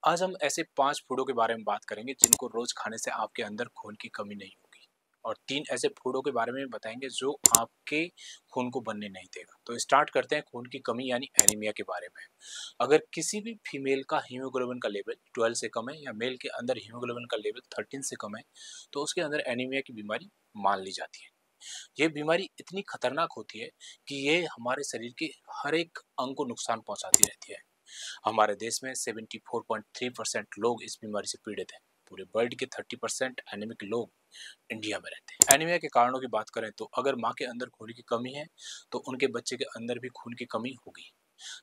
आज हम ऐसे 5 फूडों के बारे में बात करेंगे जिनको रोज खाने से आपके अंदर खून की कमी नहीं होगी और 3 ऐसे फूडों के बारे में बताएंगे जो आपके खून को बनने नहीं देगा। तो स्टार्ट करते हैं खून की कमी यानी एनीमिया के बारे में। अगर किसी भी फीमेल का हीमोग्लोबिन का लेवल 12 से कम है या मेल के अंदर हीमोग्लोबिन का लेवल 13 से कम है तो उसके अंदर एनीमिया की बीमारी मान ली जाती है। ये बीमारी इतनी खतरनाक होती है कि ये हमारे शरीर के हर एक अंग को नुकसान पहुंचाती रहती है। हमारे देश में 74.3% लोग इस बीमारी से पीड़ित हैं। पूरे वर्ल्ड के 30% एनीमिक लोग इंडिया में रहते हैं। एनीमिया के कारणों की बात करें तो अगर माँ के अंदर खून की कमी है तो उनके बच्चे के अंदर भी खून की कमी होगी।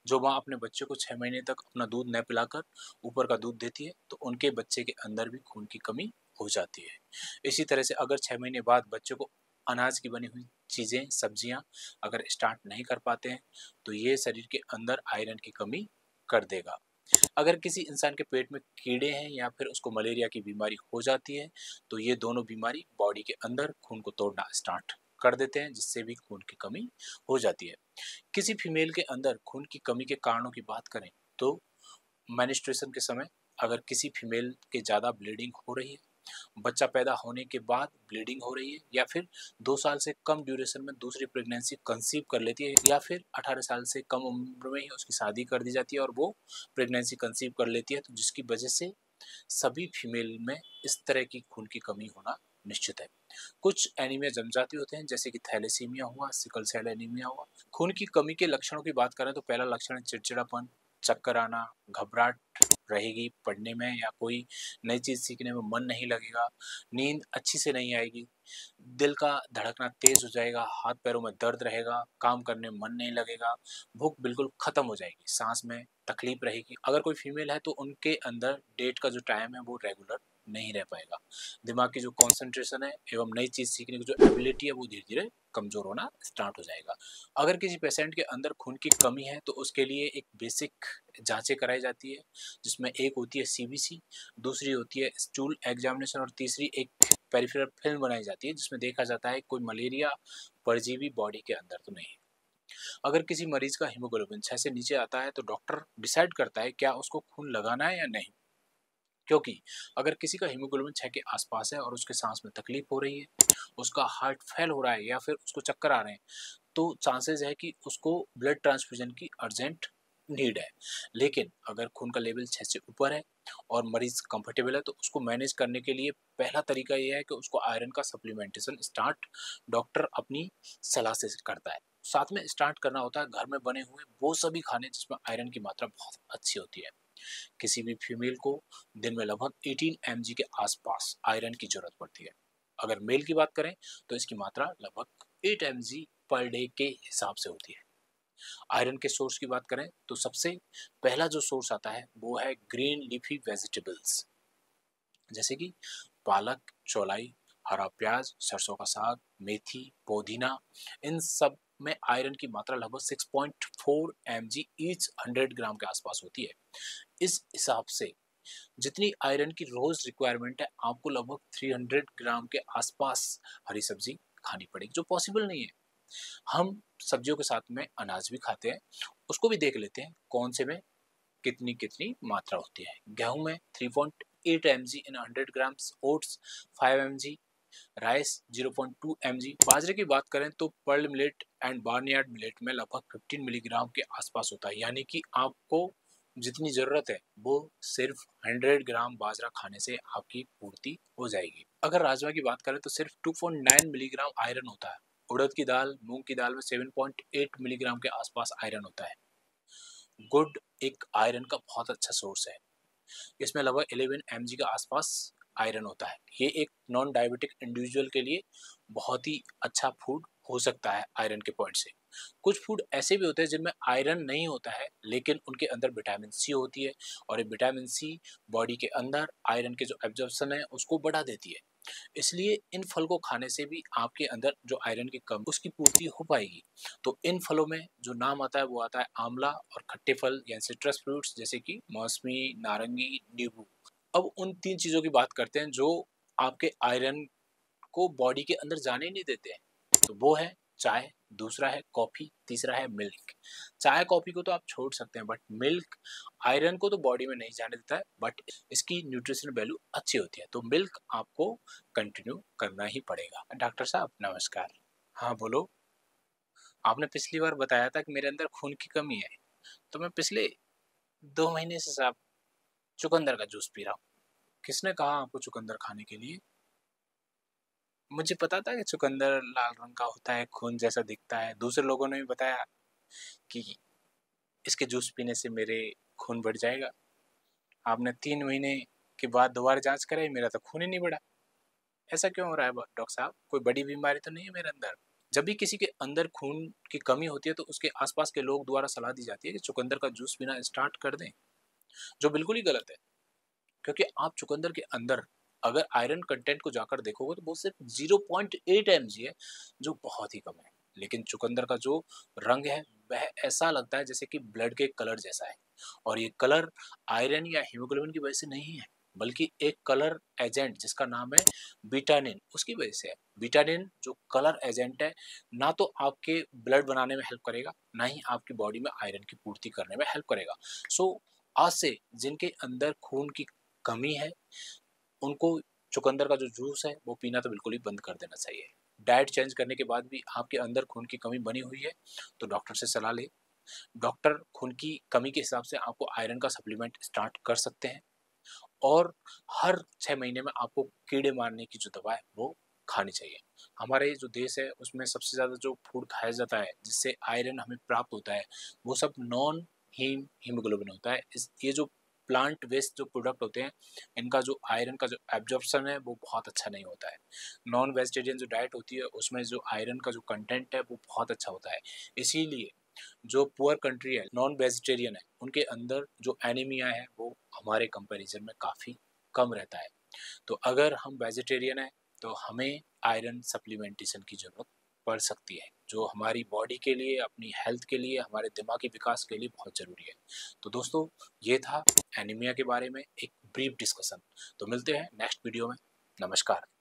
जो माँ अपने बच्चे को 6 महीने तक अपना दूध न पिलाकर ऊपर का दूध देती है तो उनके बच्चे के अंदर भी खून की कमी हो जाती है। इसी तरह से अगर 6 महीने बाद बच्चे को अनाज की बनी हुई चीजें सब्जियां अगर स्टार्ट नहीं कर पाते हैं तो ये शरीर के अंदर आयरन की कमी कर देगा। अगर किसी इंसान के पेट में कीड़े हैं या फिर उसको मलेरिया की बीमारी हो जाती है तो ये दोनों बीमारी बॉडी के अंदर खून को तोड़ना स्टार्ट कर देते हैं जिससे भी खून की कमी हो जाती है। किसी फीमेल के अंदर खून की कमी के कारणों की बात करें तो मेनिस्ट्रुएशन के समय अगर किसी फीमेल के ज़्यादा ब्लीडिंग हो रही है, बच्चा पैदा होने के बाद ब्लीडिंग हो रही है या फिर 2 साल से कम ड्यूरेशन में दूसरी प्रेगनेंसी कंसीव कर लेती है या फिर 18 साल से कम उम्र में ही उसकी शादी कर दी जाती है और वो प्रेगनेंसी कंसीव कर लेती है तो जिसकी वजह से सभी फीमेल में इस तरह की खून की कमी होना निश्चित है। कुछ एनीमिया जन्मजाति होते हैं जैसे कि थैलेसीमिया हुआ, सिकल सेल एनीमिया हुआ। खून की कमी के लक्षणों की बात करें तो पहला लक्षण है चिड़चिड़ापन, चक्कर आना, घबराहट रहेगी पढ़ने में या कोई नई चीज सीखने में मन नहीं लगेगा, नींद अच्छी से नहीं आएगी, दिल का धड़कना तेज हो जाएगा, हाथ पैरों में दर्द रहेगा, काम करने में मन नहीं लगेगा, भूख बिल्कुल खत्म हो जाएगी, सांस में तकलीफ रहेगी। अगर कोई फीमेल है तो उनके अंदर डेट का जो टाइम है वो रेगुलर नहीं रह पाएगा। दिमाग की जो कंसंट्रेशन है एवं नई चीज सीखने की जो एबिलिटी है वो धीरे धीरे कमजोर होना स्टार्ट हो जाएगा। अगर किसी पेशेंट के अंदर खून की कमी है तो उसके लिए एक बेसिक जांचें कराई जाती है जिसमें एक होती है सीबीसी, दूसरी होती है स्टूल एग्जामिनेशन और तीसरी एक पेरिफेरल फिल्म बनाई जाती है जिसमें देखा जाता है कोई मलेरिया परजीवी बॉडी के अंदर तो नहीं है। अगर किसी मरीज का हीमोग्लोबिन 6 से नीचे आता है तो डॉक्टर डिसाइड करता है क्या उसको खून लगाना है या नहीं। क्योंकि अगर किसी का हीमोग्लोबिन 6 के आसपास है और उसके सांस में तकलीफ हो रही है, उसका हार्ट फेल हो रहा है या फिर उसको चक्कर आ रहे हैं तो चांसेस है कि उसको ब्लड ट्रांसफ्यूजन की अर्जेंट नीड है। लेकिन अगर खून का लेवल 6 से ऊपर है और मरीज कंफर्टेबल है तो उसको मैनेज करने के लिए पहला तरीका यह है कि उसको आयरन का सप्लीमेंटेशन स्टार्ट डॉक्टर अपनी सलाह से करता है। साथ में स्टार्ट करना होता है घर में बने हुए वो सभी खाने जिसमें आयरन की मात्रा बहुत अच्छी होती है। किसी भी फीमेल को दिन में लगभग 18 mg के आसपास आयरन की जरूरत पड़ती है। अगर मेल की बात करें तो इसकी मात्रा लगभग 8 mg पर डे के हिसाब से होती है। आयरन के सोर्स की बात करें तो सबसे पहला जो सोर्स आता है वो है ग्रीन लीफी वेजिटेबल्स जैसे कि पालक, चौलाई, हरा प्याज, सरसों का साग, मेथी, पुदीना। इन सब में आयरन की मात्रा लगभग 6.4 mg ईच 100 ग्राम के आसपास होती है। इस हिसाब से जितनी आयरन की रोज रिक्वायरमेंट है आपको लगभग 300 ग्राम के आसपास हरी सब्जी खानी पड़ेगी जो पॉसिबल नहीं है। हम सब्जियों के साथ में अनाज भी खाते हैं, उसको भी देख लेते हैं कौन से में कितनी कितनी मात्रा होती है। गेहूं में 3.8 mg इन 100 grams, oats 5 mg, rice 0.2 mg। बाजरे की बात करें तो pearl millet and barnyard millet में लगभग 15 मिलीग्राम के आसपास होता है, यानी कि आपको जितनी जरूरत है वो सिर्फ 100 ग्राम बाजरा खाने से आपकी पूर्ति हो जाएगी। अगर राजमा की बात करें तो सिर्फ 2.9 मिलीग्राम आयरन होता है। उड़द की दाल, मूंग की दाल में 7.8 मिलीग्राम के आसपास आयरन होता है। गुड एक आयरन का बहुत अच्छा सोर्स है, इसमें लगभग 11 mg के आसपास आयरन होता है। ये एक नॉन डायबिटिक इंडिविजुअल के लिए बहुत ही अच्छा फूड हो सकता है आयरन के पॉइंट से। कुछ फूड ऐसे भी होते हैं जिनमें आयरन नहीं होता है लेकिन उनके अंदर विटामिन सी होती है और ये विटामिन सी बॉडी के अंदर आयरन के जो एब्जॉर्प्शन है उसको बढ़ा देती है। इसलिए इन फल को खाने से भी आपके अंदर जो आयरन की कमी उसकी पूर्ति हो पाएगी। तो इन फलों में जो नाम आता है वो आता है आंवला और खट्टे फल या सिट्रस फ्रूट्स जैसे कि मौसमी, नारंगी, नींबू। अब उन 3 चीजों की बात करते हैं जो आपके आयरन को बॉडी के अंदर जाने ही नहीं देते हैं। तो वो है चाय, दूसरा है कॉफ़ी, तीसरा है मिल्क। चाय कॉफ़ी को तो आप छोड़ सकते हैं, बट मिल्क आयरन को तो बॉडी में नहीं जाने देता है, बट इसकी न्यूट्रिशन वैल्यू अच्छी होती है, तो मिल्क आपको कंटिन्यू करना ही पड़ेगा। डॉक्टर साहब नमस्कार। हाँ बोलो। आपने पिछली बार बताया था कि मेरे अंदर खून की कमी है, तो मैं पिछले 2 महीने से साहब चुकंदर का जूस पी रहा हूँ। किसने कहा आपको चुकंदर खाने के लिए? मुझे पता था कि चुकंदर लाल रंग का होता है, खून जैसा दिखता है। दूसरे लोगों ने भी बताया कि इसके जूस पीने से मेरे खून बढ़ जाएगा। आपने 3 महीने के बाद दोबारा जाँच कराई, मेरा तो खून ही नहीं बढ़ा। ऐसा क्यों हो रहा है ब डॉक्टर साहब? कोई बड़ी बीमारी तो नहीं है मेरे अंदर? जब भी किसी के अंदर खून की कमी होती है, तो उसके आस-पास के लोग द्वारा सलाह दी जाती है कि चुकंदर का जूस पीना स्टार्ट कर दें, जो बिल्कुल ही गलत है। क्योंकि आप चुकंदर के अंदर अगर आयरन कंटेंट को जाकर देखोगे तो वो सिर्फ 0.8 mg है, जो बहुत ही कम है। लेकिन चुकंदर का जो रंग है वह ऐसा लगता है जैसे कि ब्लड के कलर जैसा है, और ये कलर आयरन या हीमोग्लोबिन की वजह से नहीं है, बल्कि एक कलर एजेंट जिसका नाम है बीटानिन, उसकी वजह से है। बीटानिन जो कलर एजेंट है, ना तो आपके ब्लड बनाने में हेल्प करेगा, ना ही आपकी बॉडी में आयरन की पूर्ति करने में हेल्प करेगा। सो आज से जिनके अंदर खून की कमी है, उनको चुकंदर का जो जूस है वो पीना तो बिल्कुल ही बंद कर देना चाहिए। डाइट चेंज करने के बाद भी आपके अंदर खून की कमी बनी हुई है, तो डॉक्टर से सलाह लें। डॉक्टर खून की कमी के हिसाब से आपको आयरन का सप्लीमेंट स्टार्ट कर सकते हैं, और हर 6 महीने में आपको कीड़े मारने की जो दवा है वो खानी चाहिए। हमारे जो देश है उसमें सबसे ज़्यादा जो फूड खाया जाता है जिससे आयरन हमें प्राप्त होता है, वो सब नॉन हीमोग्लोबिन होता है। इस ये जो प्लांट वेस्ट जो प्रोडक्ट होते हैं, इनका जो आयरन का जो एब्जॉर्प्शन है वो बहुत अच्छा नहीं होता है। नॉन वेजिटेरियन जो डाइट होती है उसमें जो आयरन का जो कंटेंट है वो बहुत अच्छा होता है। इसीलिए जो पुअर कंट्री है, नॉन वेजिटेरियन है, उनके अंदर जो एनीमिया है वो हमारे कंपैरिजन में काफ़ी कम रहता है। तो अगर हम वेजिटेरियन हैं, तो हमें आयरन सप्लीमेंटेशन की ज़रूरत पड़ सकती है, जो हमारी बॉडी के लिए, अपनी हेल्थ के लिए, हमारे दिमागी विकास के लिए बहुत ज़रूरी है। तो दोस्तों, ये था एनीमिया के बारे में एक ब्रीफ डिस्कशन। तो मिलते हैं नेक्स्ट वीडियो में। नमस्कार।